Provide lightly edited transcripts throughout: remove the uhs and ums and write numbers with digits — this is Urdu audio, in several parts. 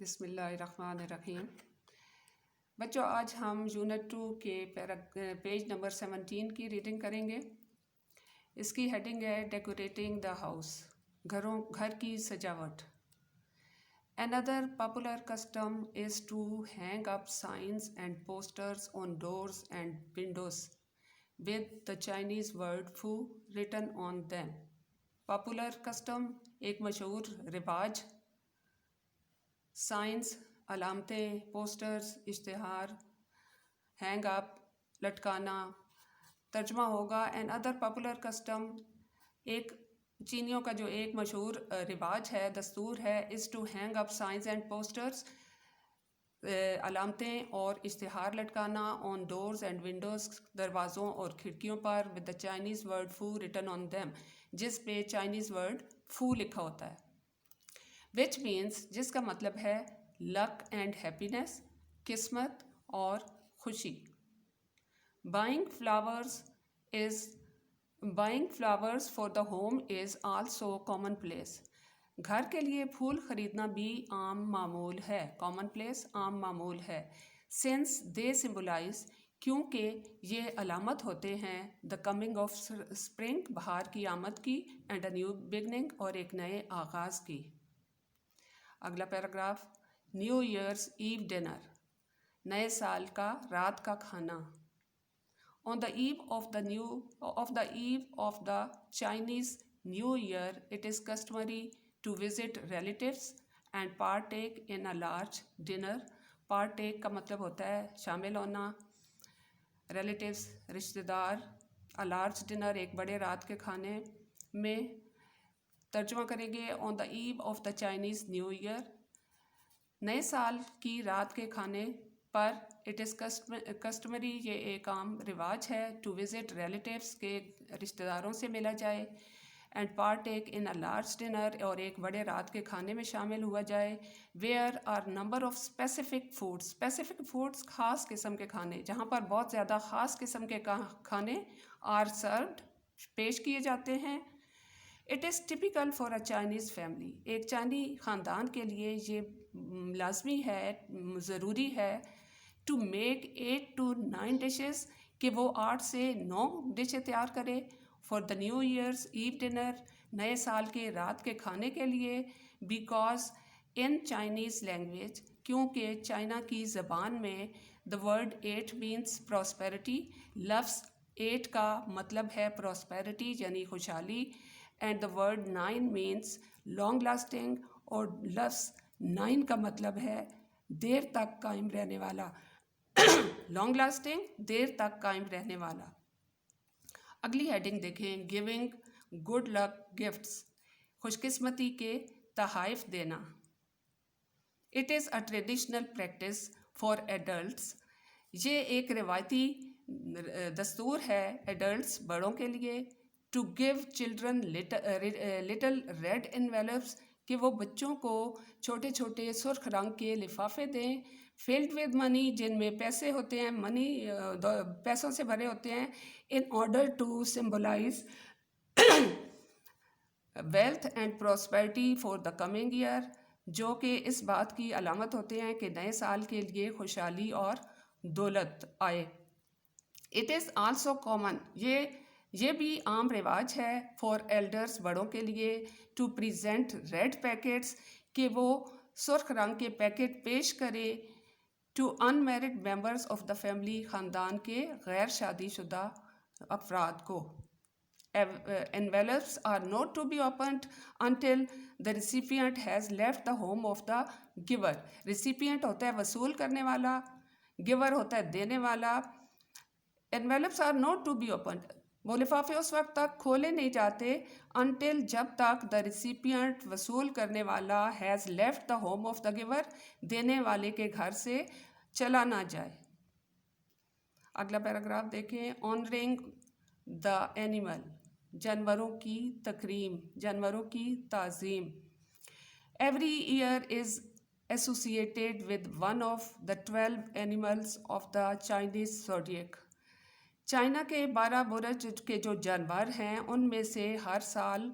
بسم اللہ الرحمن الرحیم۔ بچوں، آج ہم یونٹ 2 کے پیج نمبر 17 کی ریڈنگ کریں گے۔ اس کی ہیڈنگ ہے ڈیکوریٹنگ دا ہاؤس، گھر کی سجاوٹ۔ Another popular custom is to hang up signs and posters on doors and windows with the Chinese word "fu" written on them۔ Popular custom ایک مشہور رواج، سائنس علامتیں، پوسٹرز اشتہار، ہینگ اپ لٹکانا۔ ترجمہ ہوگا اینڈ ادر پاپولر کسٹم، ایک چینیوں کا جو ایک مشہور رواج ہے، دستور ہے، is to hang up signs and posters, علامتیں اور اشتہار لٹکانا، آن ڈورز اینڈ ونڈوز، دروازوں اور کھڑکیوں پر، with the Chinese word fu written on them, جس پہ چائنیز ورڈ فو لکھا ہوتا ہے، وچ مینس جس کا مطلب ہے لک اینڈ ہیپینس، قسمت اور خوشی۔ Buying flowers for the home is also common place, گھر کے لیے پھول خریدنا بھی عام معمول ہے، کامن پلیس عام معمول ہے۔ سنس دے سمبلائز، کیونکہ یہ علامت ہوتے ہیں، دا کمنگ آف اسپرنگ، بہار کی آمد کی، اینڈ اے نیو بگننگ، اور ایک نئے آغاز کی۔ اگلا پیراگراف، نیو ایئرز ایو ڈنر، نئے سال کا رات کا کھانا۔ On the eve of the Chinese New Year, it is customary to visit relatives and partake in a large dinner۔ Partake کا مطلب ہوتا ہے شامل ہونا، relatives رشتہ دار، a large dinner ایک بڑے رات کے کھانے میں۔ ترجمہ کریں گے on the eve of the Chinese New Year، نئے سال کی رات کے کھانے پر، اٹ از کسٹمری یہ ایک عام رواج ہے، ٹو وزٹ ریلیٹیوس کے رشتہ داروں سے ملا جائے، and partake in a large dinner اور ایک بڑے رات کے کھانے میں شامل ہوا جائے، where are number of specific foods خاص قسم کے کھانے، جہاں پر بہت زیادہ خاص قسم کے کھانے آر سروڈ پیش کیے جاتے ہیں۔ It is typical for a Chinese family, ایک چائنی خاندان کے لیے یہ لازمی ہے، ضروری ہے، ٹو میک 8 to 9 ڈشز، کہ وہ 8 سے 9 ڈشیں تیار کرے، فار دا نیو ایئرز ایو ڈنر، نئے سال کے رات کے کھانے کے لیے، بیکاز ان چائنیز لینگویج، کیونکہ چائنا کی زبان میں، دا ورڈ 8 مینس پراسپیرٹی، لفظ 8 کا مطلب ہے پراسپیرٹی یعنی خوشحالی، and the word 9 means long lasting, اور لفظ 9 کا مطلب ہے دیر تک قائم رہنے والا، لانگ لاسٹنگ دیر تک قائم رہنے والا۔ اگلی ہیڈنگ دیکھیں، گیونگ گڈ لک گفٹس، خوش قسمتی کے تحائف دینا۔ It is a traditional practice for adults, یہ ایک روایتی دستور ہے ایڈلٹس بڑوں کے لیے، to give children little red envelopes, کہ وہ بچوں کو چھوٹے چھوٹے سرخ رنگ کے لفافے دیں، فلڈ ود منی، جن میں پیسے ہوتے ہیں، پیسوں سے بھرے ہوتے ہیں، in order to symbolize wealth and prosperity for the coming year, جو کہ اس بات کی علامت ہوتے ہیں کہ نئے سال کے لیے خوشحالی اور دولت آئے۔ اٹ از آلسو کامن، یہ بھی عام رواج ہے، فار ایلڈرس بڑوں کے لیے، ٹو پریزنٹ ریڈ پیکٹس، کہ وہ سرخ رنگ کے پیکٹ پیش کرے، to unmarried members of the family, خاندان کے غیر شادی شدہ افراد کو۔ envelopes are not to be opened until the recipient has left the home of the giver۔ recipient ہوتا ہے وصول کرنے والا، giver ہوتا ہے دینے والا۔ envelopes are not to be opened، وہ لفافے اس وقت تک کھولے نہیں جاتے، until جب تک the recipient وصول کرنے والا has left the home of the giver، دینے والے کے گھر سے چلا نہ جائے۔ اگلا پیراگراف دیکھیں، honoring the animal، جانوروں کی تکریم، جانوروں کی تعظیم۔ Every year is associated with one of the 12 animals of the Chinese zodiac۔ China کے 12 برج کے جو جانور ہیں، ان میں سے ہر سال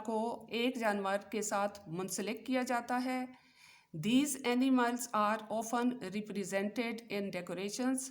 کو ایک جانور کے ساتھ منسلک کیا جاتا ہے۔ These animals are often represented in decorations.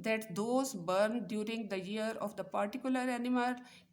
that those born during the year of the particular animal,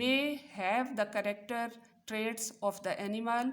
may have the character traits of the animal,